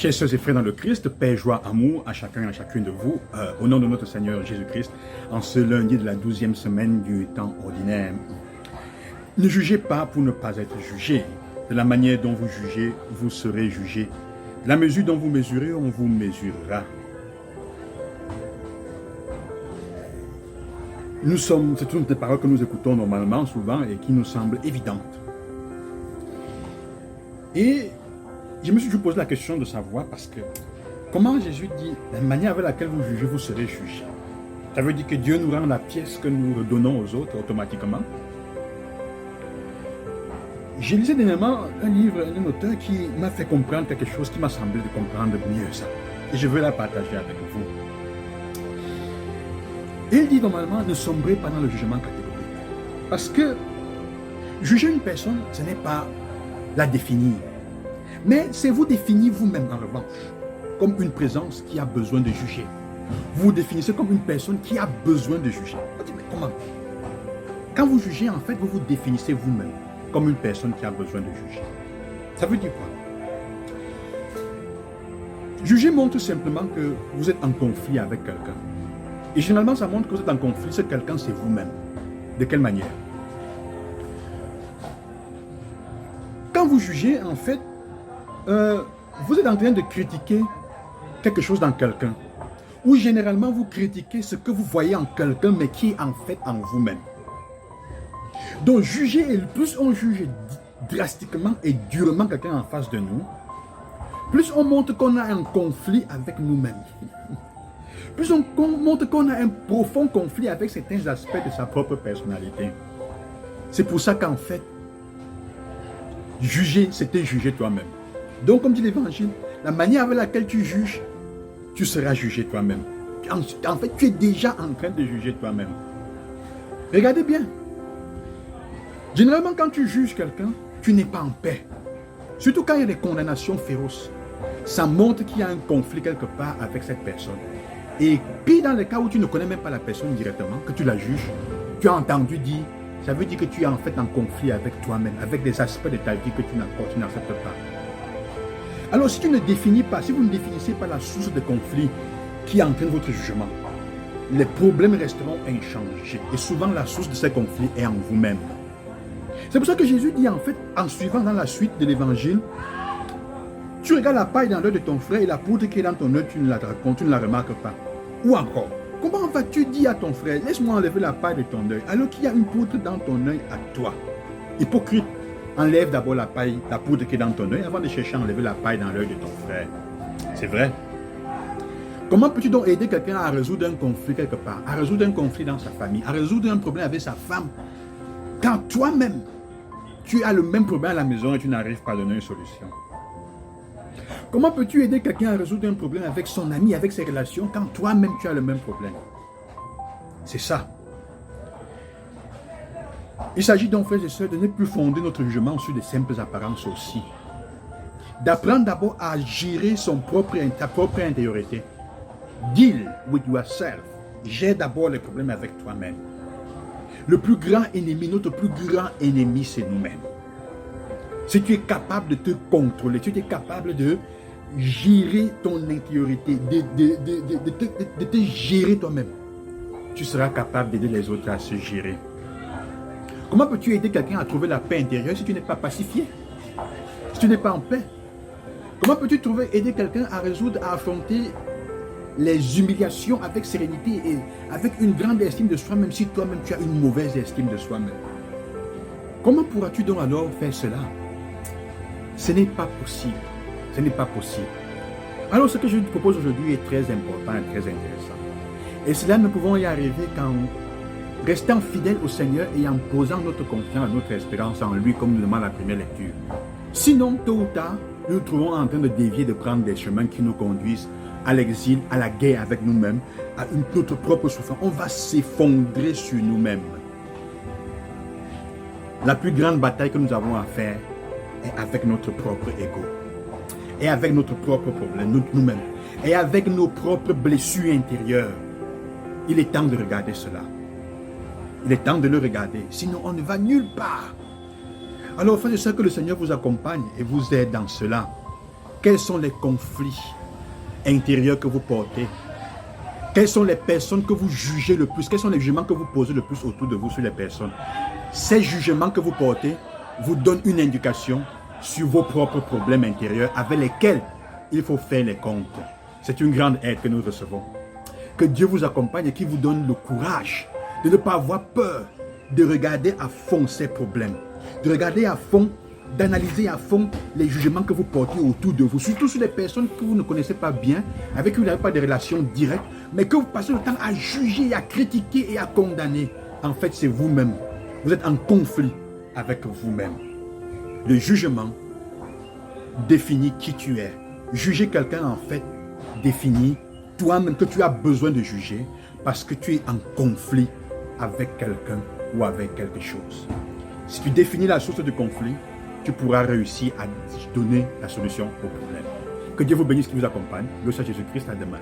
Chers sœurs et frères dans le Christ, paix, joie, amour à chacun et à chacune de vous, au nom de notre Seigneur Jésus-Christ, en ce lundi de la 12e semaine du temps ordinaire. Ne jugez pas pour ne pas être jugé. De la manière dont vous jugez, vous serez jugé. De la mesure dont vous mesurez, on vous mesurera. C'est toutes des paroles que nous écoutons normalement, souvent, et qui nous semblent évidentes. Et je me suis posé la question de savoir, parce que, comment Jésus dit, la manière avec laquelle vous jugez, vous serez jugé. Ça veut dire que Dieu nous rend la pièce que nous redonnons aux autres automatiquement. J'ai lu dernièrement un livre d'un auteur qui m'a fait comprendre quelque chose qui m'a semblé de comprendre mieux ça. Et je veux la partager avec vous. Il dit normalement, ne sombrez pas dans le jugement catégorique. Parce que juger une personne, ce n'est pas la définir. Mais c'est vous définir vous-même en revanche, comme une présence qui a besoin de juger. Vous vous définissez comme une personne qui a besoin de juger. On dit, mais comment? Quand vous jugez, en fait, vous vous définissez vous-même comme une personne qui a besoin de juger. Ça veut dire quoi? Juger montre simplement que vous êtes en conflit avec quelqu'un. Et généralement, ça montre que vous êtes en conflit, ce quelqu'un, c'est vous-même. De quelle manière? Quand vous jugez, en fait, vous êtes en train de critiquer quelque chose dans quelqu'un. Ou généralement, vous critiquez ce que vous voyez en quelqu'un, mais qui est en fait en vous-même. Donc, juger, et plus on juge drastiquement et durement quelqu'un en face de nous, plus on montre qu'on a un conflit avec nous-mêmes. Plus on montre qu'on a un profond conflit avec certains aspects de sa propre personnalité. C'est pour ça qu'en fait, juger, c'était juger toi-même. Donc, comme dit l'Évangile, la manière avec laquelle tu juges, tu seras jugé toi-même. En fait, tu es déjà en train de juger toi-même. Regardez bien. Généralement, quand tu juges quelqu'un, tu n'es pas en paix. Surtout quand il y a des condamnations féroces. Ça montre qu'il y a un conflit quelque part avec cette personne. Et puis dans les cas où tu ne connais même pas la personne directement, que tu la juges, tu as entendu dire, ça veut dire que tu es en fait en conflit avec toi-même, avec des aspects de ta vie que tu n'acceptes pas. Alors si tu ne définis pas, si vous ne définissez pas la source de conflit qui entraîne votre jugement, les problèmes resteront inchangés. Et souvent la source de ces conflits est en vous-même. C'est pour ça que Jésus dit en fait, en suivant dans la suite de l'évangile, tu regardes la paille dans l'œil de ton frère et la poudre qui est dans ton œil, tu ne la remarques pas. Ou encore, comment vas-tu dire à ton frère, laisse-moi enlever la paille de ton œil, alors qu'il y a une poudre dans ton œil à toi? Hypocrite, enlève d'abord la paille, la poudre qui est dans ton œil avant de chercher à enlever la paille dans l'œil de ton frère. C'est vrai. Comment peux-tu donc aider quelqu'un à résoudre un conflit quelque part, à résoudre un conflit dans sa famille, à résoudre un problème avec sa femme, quand toi-même, tu as le même problème à la maison et tu n'arrives pas à donner une solution? Comment peux-tu aider quelqu'un à résoudre un problème avec son ami, avec ses relations, quand toi-même tu as le même problème? C'est ça. Il s'agit donc, frères et sœurs, de ne plus fonder notre jugement sur des simples apparences aussi. D'apprendre d'abord à gérer sa propre intériorité. Deal with yourself. Gère d'abord les problèmes avec toi-même. Le plus grand ennemi, notre plus grand ennemi, c'est nous-mêmes. Si tu es capable de te contrôler, si tu es capable de gérer ton intériorité, de te gérer toi-même, tu seras capable d'aider les autres à se gérer. Comment peux-tu aider quelqu'un à trouver la paix intérieure si tu n'es pas pacifié? Si tu n'es pas en paix? Comment peux-tu aider quelqu'un à affronter les humiliations avec sérénité et avec une grande estime de soi-même si toi-même tu as une mauvaise estime de soi-même? Comment pourras-tu donc alors faire cela? Ce n'est pas possible. Ce n'est pas possible. Alors ce que je te propose aujourd'hui est très important et très intéressant. Et cela, nous pouvons y arriver qu'en restant fidèles au Seigneur et en posant notre confiance, notre espérance en lui comme nous demande la première lecture. Sinon, tôt ou tard, nous nous trouvons en train de dévier, de prendre des chemins qui nous conduisent à l'exil, à la guerre avec nous-mêmes, à notre propre souffrance. On va s'effondrer sur nous-mêmes. La plus grande bataille que nous avons à faire est avec notre propre ego. Et avec notre propre problème, nous-mêmes. Et avec nos propres blessures intérieures. Il est temps de regarder cela. Il est temps de le regarder. Sinon, on ne va nulle part. Alors, frères et sœurs, que le Seigneur vous accompagne et vous aide dans cela. quels sont les conflits intérieurs que vous portez? Quelles sont les personnes que vous jugez le plus? Quels sont les jugements que vous posez le plus autour de vous sur les personnes? Ces jugements que vous portez vous donnent une indication sur vos propres problèmes intérieurs avec lesquels il faut faire les comptes. C'est une grande aide que nous recevons. Que Dieu vous accompagne et qu'il vous donne le courage de ne pas avoir peur, de regarder à fond ces problèmes, de regarder à fond, d'analyser à fond les jugements que vous portez autour de vous, surtout sur les personnes que vous ne connaissez pas bien, avec qui vous n'avez pas de relation directe, mais que vous passez le temps à juger, à critiquer et à condamner. En fait, c'est vous-même. Vous êtes en conflit avec vous-même. Le jugement définit qui tu es. Juger quelqu'un, en fait, définit toi-même que tu as besoin de juger parce que tu es en conflit avec quelqu'un ou avec quelque chose. Si tu définis la source du conflit, tu pourras réussir à donner la solution au problème. Que Dieu vous bénisse, qui vous accompagne. Gloire à Jésus-Christ, à demain.